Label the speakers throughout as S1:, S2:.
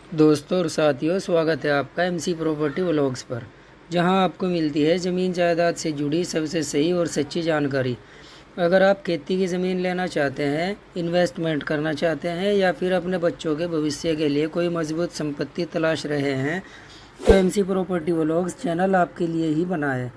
S1: दोस्तों और साथियों, स्वागत है आपका एमसी प्रॉपर्टी व्लॉग्स पर, जहां आपको मिलती है ज़मीन जायदाद से जुड़ी सबसे सही और सच्ची जानकारी। अगर आप खेती की ज़मीन लेना चाहते हैं, इन्वेस्टमेंट करना चाहते हैं या फिर अपने बच्चों के भविष्य के लिए कोई मजबूत संपत्ति तलाश रहे हैं, तो एमसी प्रॉपर्टी व्लॉग्स चैनल आपके लिए ही बना है।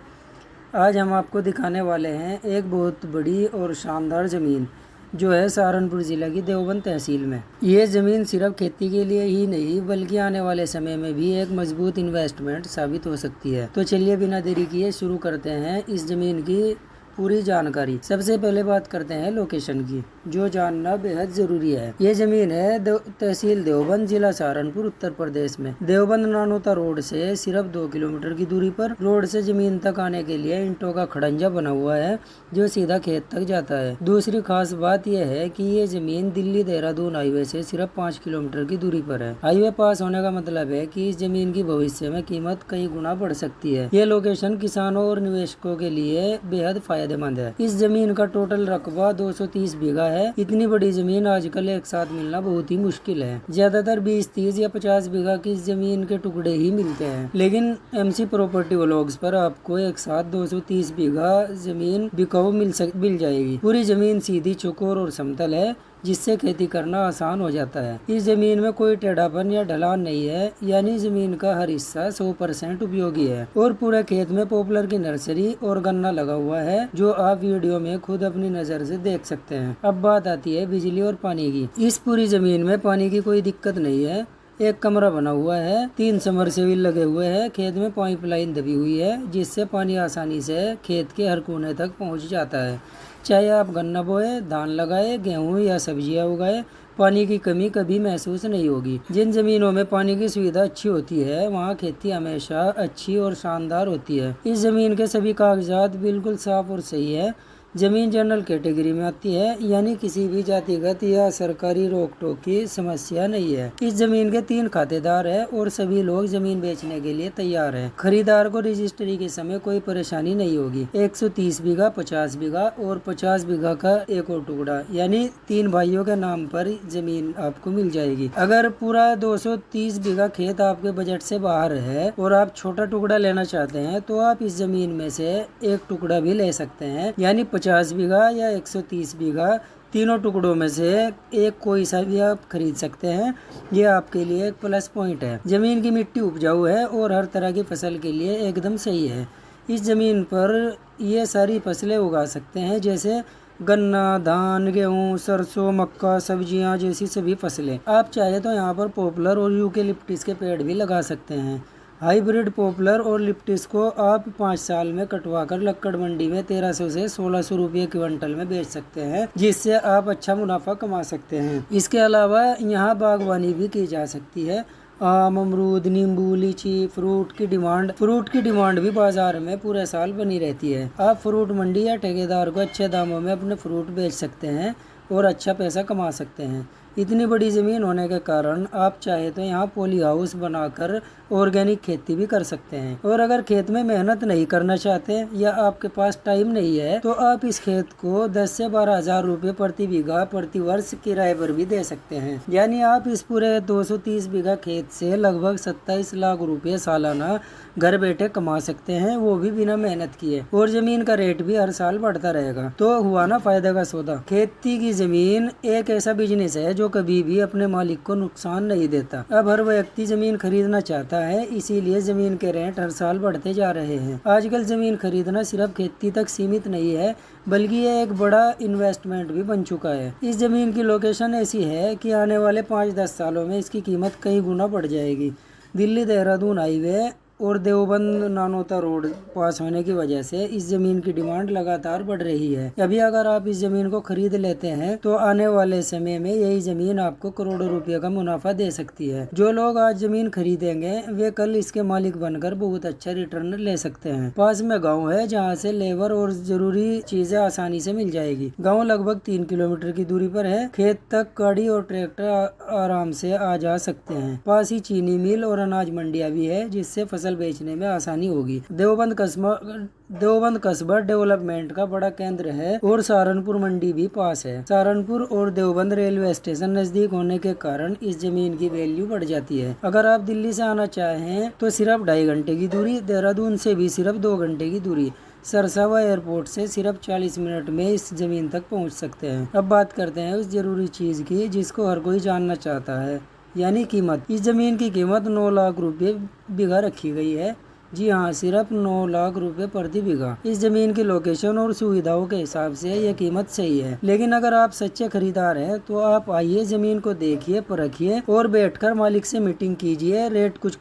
S1: आज हम आपको दिखाने वाले हैं एक बहुत बड़ी और शानदार ज़मीन जो है सहारनपुर ज़िला की देवबंद तहसील में। ये ज़मीन सिर्फ खेती के लिए ही नहीं बल्कि आने वाले समय में भी एक मजबूत इन्वेस्टमेंट साबित हो सकती है। तो चलिए बिना देरी किए शुरू करते हैं इस ज़मीन की पूरी जानकारी। सबसे पहले बात करते हैं लोकेशन की, जो जानना बेहद ज़रूरी है। ये ज़मीन है तहसील देवबंद, जिला सहारनपुर, उत्तर प्रदेश में। देवबंद नानोता रोड से सिर्फ 2 किलोमीटर की दूरी पर। रोड से ज़मीन तक आने के लिए ईंटों का खड़ंजा बना हुआ है जो सीधा खेत तक जाता है। दूसरी खास बात यह है कि ये ज़मीन दिल्ली देहरादून हाईवे से सिर्फ 5 किलोमीटर की दूरी पर है। हाईवे पास होने का मतलब है कि इस ज़मीन की भविष्य में कीमत कई गुना बढ़ सकती है। ये लोकेशन किसानों और निवेशकों के लिए बेहद फायदेमंद है। इस जमीन का टोटल रकबा 230 बीघा है। इतनी बड़ी जमीन आजकल एक साथ मिलना बहुत ही मुश्किल है। ज्यादातर 20, 30 या 50 बीघा की जमीन के टुकड़े ही मिलते हैं, लेकिन एमसी प्रॉपर्टी व्लॉग्स पर आपको एक साथ 230 बीघा जमीन बिकाऊ मिल जाएगी। पूरी जमीन सीधी, चौकोर और समतल है, जिससे खेती करना आसान हो जाता है। इस जमीन में कोई टेढ़ापन या ढलान नहीं है, यानी जमीन का हर हिस्सा 100% उपयोगी है। और पूरे खेत में पॉपुलर की नर्सरी और गन्ना लगा हुआ है, जो आप वीडियो में खुद अपनी नजर से देख सकते हैं। अब बात आती है बिजली और पानी की। इस पूरी जमीन में पानी की कोई दिक्कत नहीं है। एक कमरा बना हुआ है, 3 समरसेबिल लगे हुए हैं। खेत में पाइपलाइन दबी हुई है, जिससे पानी आसानी से खेत के हर कोने तक पहुंच जाता है। चाहे आप गन्ना बोए, धान लगाए, गेहूं या सब्जियां उगाए, पानी की कमी कभी महसूस नहीं होगी। जिन जमीनों में पानी की सुविधा अच्छी होती है, वहाँ खेती हमेशा अच्छी और शानदार होती है। इस जमीन के सभी कागजात बिल्कुल साफ और सही है। जमीन जनरल कैटेगरी में आती है, यानी किसी भी जातिगत या सरकारी रोक टोक की समस्या नहीं है। इस जमीन के 3 खातेदार है और सभी लोग जमीन बेचने के लिए तैयार हैं। खरीदार को रजिस्ट्री के समय कोई परेशानी नहीं होगी। 130 बीघा, 50 बीघा और 50 बीघा का एक और टुकड़ा, यानी 3 भाइयों के नाम पर जमीन आपको मिल जाएगी। अगर पूरा 230 बीघा खेत आपके बजट से बाहर है और आप छोटा टुकड़ा लेना चाहते हैं, तो आप इस जमीन में से एक टुकड़ा भी ले सकते हैं, यानी 50 बीघा या 130 बीघा, तीनों टुकड़ों में से एक कोई सा भी आप खरीद सकते हैं। ये आपके लिए एक प्लस पॉइंट है। जमीन की मिट्टी उपजाऊ है और हर तरह की फसल के लिए एकदम सही है। इस जमीन पर ये सारी फसलें उगा सकते हैं, जैसे गन्ना, धान, गेहूं, सरसों, मक्का, सब्जियां जैसी सभी फसलें। आप चाहे तो यहाँ पर पॉपुलर और यूकेलिप्टिस के पेड़ भी लगा सकते हैं। हाइब्रिड पॉपुलर और लिप्टिस को आप 5 साल में कटवाकर लक्कड़ मंडी में 1300 से 1600 रुपये क्विंटल में बेच सकते हैं, जिससे आप अच्छा मुनाफा कमा सकते हैं। इसके अलावा यहाँ बागवानी भी की जा सकती है। आम, अमरूद, नींबू, लीची, फ्रूट की डिमांड भी बाजार में पूरे साल बनी रहती है। आप फ्रूट मंडी या ठेकेदार को अच्छे दामों में अपने फ्रूट बेच सकते हैं और अच्छा पैसा कमा सकते हैं। इतनी बड़ी ज़मीन होने के कारण आप चाहे तो यहाँ पॉली हाउस बनाकर ऑर्गेनिक खेती भी कर सकते हैं। और अगर खेत में मेहनत नहीं करना चाहते या आपके पास टाइम नहीं है, तो आप इस खेत को 10 से 12 हजार रुपये प्रति बीघा प्रति वर्ष किराए पर भी दे सकते हैं। यानी आप इस पूरे 230 बीघा खेत से लगभग 27 लाख रुपये सालाना घर बैठे कमा सकते हैं, वो भी बिना मेहनत किए। और जमीन का रेट भी हर साल बढ़ता रहेगा। तो हुआ ना फायदे का सौदा। खेती की जमीन एक ऐसा बिजनेस है जो कभी भी अपने मालिक को नुकसान नहीं देता। अब हर व्यक्ति जमीन खरीदना चाहता है, इसीलिए जमीन के रेट हर साल बढ़ते जा रहे हैं। आजकल जमीन खरीदना सिर्फ खेती तक सीमित नहीं है, बल्कि ये एक बड़ा इन्वेस्टमेंट भी बन चुका है। इस जमीन की लोकेशन ऐसी है कि आने वाले 5-10 सालों में इसकी कीमत कई गुना बढ़ जाएगी। दिल्ली देहरादून हाईवे और देवबंद नानोता रोड पास होने की वजह से इस जमीन की डिमांड लगातार बढ़ रही है। अभी अगर आप इस जमीन को खरीद लेते हैं, तो आने वाले समय में यही जमीन आपको करोड़ों रुपए का मुनाफा दे सकती है। जो लोग आज जमीन खरीदेंगे, वे कल इसके मालिक बनकर बहुत अच्छा रिटर्न ले सकते हैं। पास में गाँव है, जहाँ से लेबर और जरूरी चीजें आसानी से मिल जाएगी। गाँव लगभग 3 किलोमीटर की दूरी पर है। खेत तक गाड़ी और ट्रैक्टर आराम से आ जा सकते हैं। पास ही चीनी मिल और अनाज मंडिया भी है, जिससे फसल फसल बेचने में आसानी होगी। देवबंद कस्बा डेवलपमेंट का बड़ा केंद्र है और सहारनपुर मंडी भी पास है। सहारनपुर और देवबंद रेलवे स्टेशन नजदीक होने के कारण इस जमीन की वैल्यू बढ़ जाती है। अगर आप दिल्ली से आना चाहें तो सिर्फ 2.5 घंटे की दूरी, देहरादून से भी सिर्फ 2 घंटे की दूरी, सरसावा एयरपोर्ट से सिर्फ 40 मिनट में इस जमीन तक पहुंच सकते हैं। अब बात करते हैं उस जरूरी चीज की जिसको हर कोई जानना चाहता है, यानी कीमत। इस जमीन की कीमत 9 लाख रुपए बीघा रखी गई है। जी हाँ, सिर्फ 9 लाख रुपए प्रति बीघा। इस जमीन की लोकेशन और सुविधाओं के हिसाब से यह कीमत सही है। लेकिन अगर आप सच्चे खरीदार हैं तो आप आइए, जमीन को देखिए, परखिए और बैठकर मालिक से मीटिंग कीजिए। रेट कुछ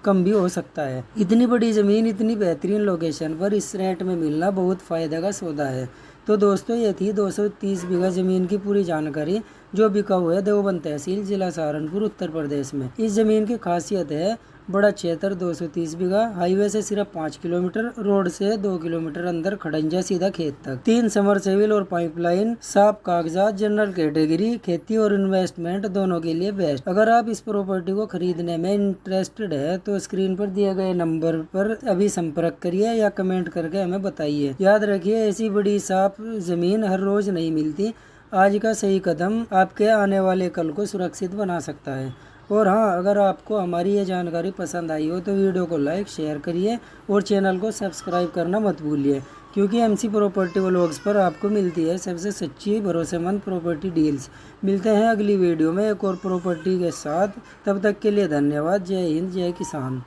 S1: कम भी हो सकता है। इतनी बड़ी जमीन इतनी बेहतरीन लोकेशन पर इस रेट में मिलना बहुत फायदे का सौदा है। तो दोस्तों, ये थी 230 बीघा जमीन की पूरी जानकारी जो बिकाऊ है देवबंद तहसील, जिला सहारनपुर, उत्तर प्रदेश में। इस जमीन की खासियत है बड़ा क्षेत्र 230 बीघा, हाईवे से सिर्फ 5 किलोमीटर, रोड से 2 किलोमीटर अंदर, खड़ंजा सीधा खेत तक, 3 समरसेबिल और पाइपलाइन, साफ कागजात, जनरल कैटेगरी, खेती और इन्वेस्टमेंट दोनों के लिए बेस्ट। अगर आप इस प्रॉपर्टी को खरीदने में इंटरेस्टेड है तो स्क्रीन पर दिए गए नंबर पर अभी संपर्क करिए या कमेंट करके हमें बताइए। याद रखिए, ऐसी बड़ी साफ जमीन हर रोज नहीं मिलती। आज का सही कदम आपके आने वाले कल को सुरक्षित बना सकता है। और हाँ, अगर आपको हमारी ये जानकारी पसंद आई हो तो वीडियो को लाइक शेयर करिए और चैनल को सब्सक्राइब करना मत भूलिए, क्योंकि एमसी प्रॉपर्टी व्लॉग्स पर आपको मिलती है सबसे सच्ची भरोसेमंद प्रॉपर्टी डील्स। मिलते हैं अगली वीडियो में एक और प्रॉपर्टी के साथ। तब तक के लिए धन्यवाद। जय हिंद, जय किसान।